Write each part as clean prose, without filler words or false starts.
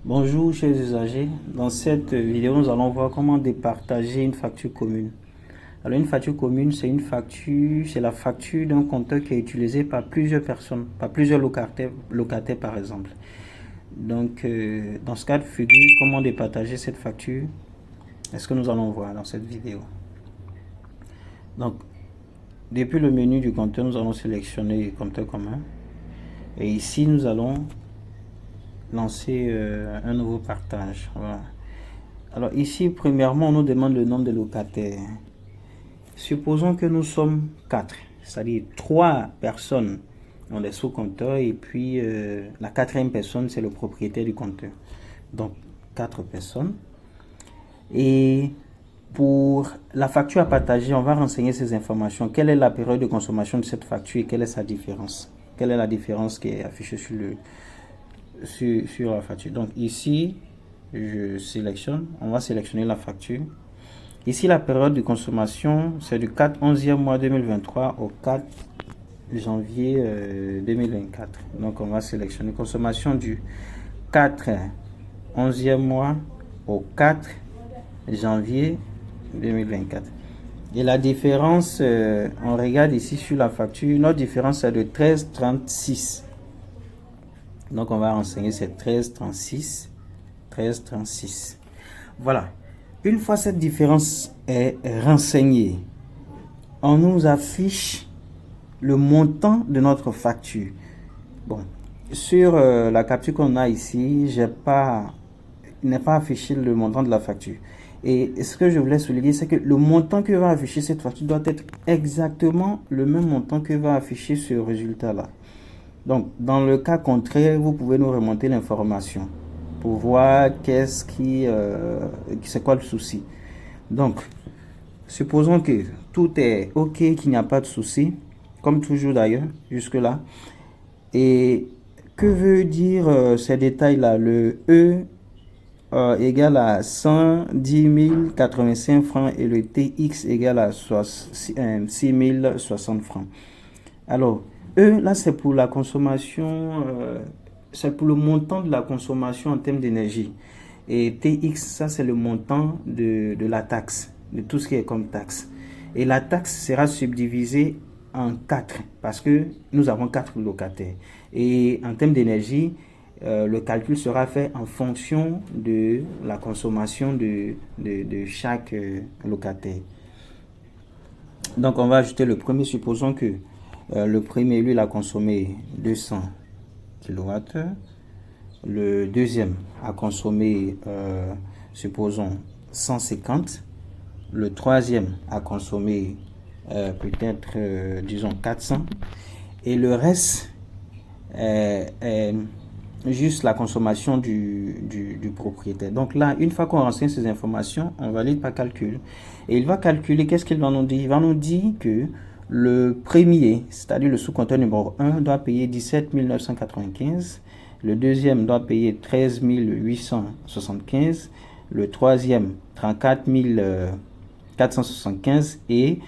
Bonjour chers usagers, dans cette vidéo nous allons voir comment départager une facture commune. Alors une facture commune c'est la facture d'un compteur qui est utilisé par plusieurs personnes, par plusieurs locataires par exemple. Donc dans ce cas de figure, comment départager cette facture, est ce que nous allons voir dans cette vidéo. Donc depuis le menu du compteur, nous allons sélectionner le compteur commun et ici nous allons lancer un nouveau partage. Voilà. Alors ici, premièrement, on nous demande le nombre de locataires. Supposons que nous sommes 4, c'est-à-dire 3 personnes ont des sous-compteurs et puis la quatrième personne, c'est le propriétaire du compteur. Donc 4 personnes. Et pour la facture à partager, on va renseigner ces informations. Quelle est la période de consommation de cette facture et quelle est sa différence? Quelle est la différence qui est affichée sur la facture? Donc ici, je sélectionne, on va sélectionner la facture. Ici, la période de consommation, c'est du 4 11e mois 2023 au 4 janvier 2024. Donc, on va sélectionner consommation du 4 11e mois au 4 janvier 2024. Et la différence, on regarde ici sur la facture, notre différence est de 13,36. Donc, on va renseigner c'est 13,36. 13,36. Voilà. Une fois cette différence est renseignée, on nous affiche le montant de notre facture. Bon, sur la capture qu'on a ici, il n'est pas affiché le montant de la facture. Et ce que je voulais souligner, c'est que le montant que va afficher cette facture doit être exactement le même montant que va afficher ce résultat-là. Donc, dans le cas contraire, vous pouvez nous remonter l'information pour voir c'est quoi le souci. Donc, supposons que tout est OK, qu'il n'y a pas de souci, comme toujours d'ailleurs, jusque-là. Et que veut dire ces détails-là? Le E égale à 110 085 francs et le TX égale à 6 060 francs. Alors, E, là, c'est pour la consommation, c'est pour le montant de la consommation en termes d'énergie. Et TX, ça, c'est le montant de la taxe, de tout ce qui est comme taxe. Et la taxe sera subdivisée en 4, parce que nous avons 4 locataires. Et en termes d'énergie, le calcul sera fait en fonction de la consommation de chaque locataire. Donc, on va ajouter le premier. Supposons que le premier, lui, il a consommé 200 kWh. Le deuxième a consommé, supposons, 150. Le troisième a consommé peut-être, disons, 400. Et le reste est juste la consommation du propriétaire. Donc là, une fois qu'on renseigne ces informations, on valide par calcul. Et il va calculer, qu'est-ce qu'il va nous dire? Il va nous dire que le premier, c'est-à-dire le sous-compteur numéro 1, doit payer 17 995. Le deuxième doit payer 13 875. Le troisième, 34 475. Et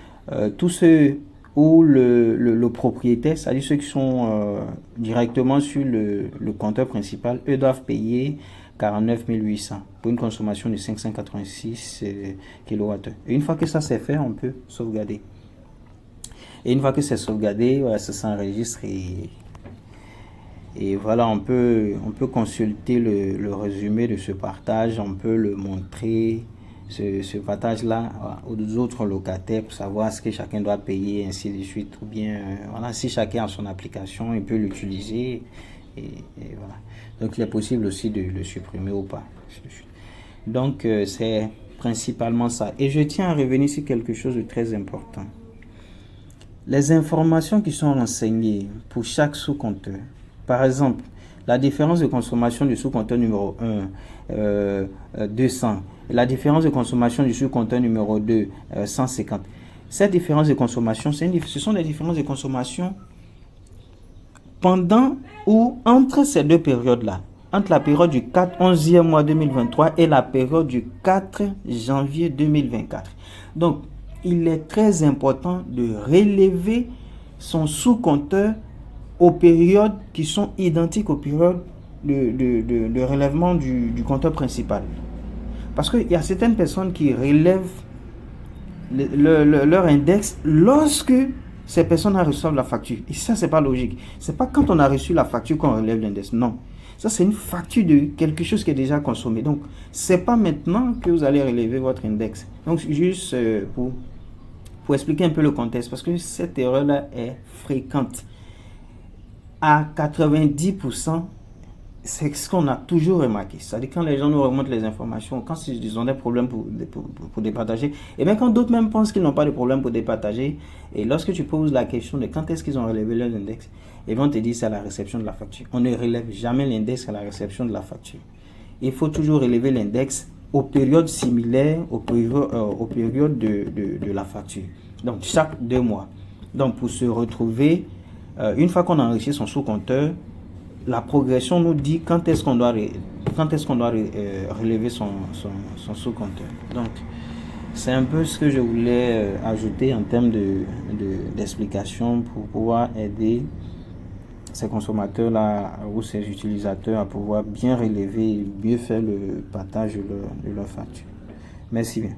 tous ceux où le propriétaire, c'est-à-dire ceux qui sont directement sur le compteur principal, eux doivent payer 49 800 pour une consommation de 586 kWh. Et une fois que ça c'est fait, on peut sauvegarder. Et une fois que c'est sauvegardé, voilà, ça s'enregistre et voilà, on peut consulter le résumé de ce partage, on peut le montrer, ce partage-là, aux autres locataires pour savoir ce que chacun doit payer, ainsi de suite. Ou bien, voilà, si chacun a son application, il peut l'utiliser. Et voilà. Donc, il est possible aussi de le supprimer ou pas. Donc, c'est principalement ça. Et je tiens à revenir sur quelque chose de très important. Les informations qui sont renseignées pour chaque sous-compteur, par exemple, la différence de consommation du sous-compteur numéro 1, 200, la différence de consommation du sous-compteur numéro 2, 150. Cette différence de consommation, ce sont des différences de consommation pendant ou entre ces deux périodes-là, entre la période du 4 11e mois 2023 et la période du 4 janvier 2024. Donc, il est très important de relever son sous-compteur aux périodes qui sont identiques aux périodes de relèvement du compteur principal. Parce qu'il y a certaines personnes qui relèvent leur index lorsque ces personnes reçoivent la facture. Et ça, c'est pas logique. C'est pas quand on a reçu la facture qu'on relève l'index. Non. Ça, c'est une facture de quelque chose qui est déjà consommé. Donc, c'est pas maintenant que vous allez relever votre index. Donc, juste pour expliquer un peu le contexte, parce que cette erreur-là est fréquente. À 90%, c'est ce qu'on a toujours remarqué. C'est-à-dire quand les gens nous remontent les informations, quand ils ont des problèmes pour départager, et bien quand d'autres même pensent qu'ils n'ont pas de problème pour départager, et lorsque tu poses la question de quand est-ce qu'ils ont relevé leur index, ils vont te dire c'est à la réception de la facture. On ne relève jamais l'index à la réception de la facture. Il faut toujours relever l'index aux périodes similaires aux périodes de la facture. Donc chaque 2 mois. Donc pour se retrouver, une fois qu'on a enrichi son sous-compteur, la progression nous dit quand est-ce qu'on doit relever son sous-compteur. Donc, c'est un peu ce que je voulais ajouter en termes d'explication pour pouvoir aider ces consommateurs-là ou ces utilisateurs à pouvoir bien relever et mieux faire le partage de leur facture. Merci bien.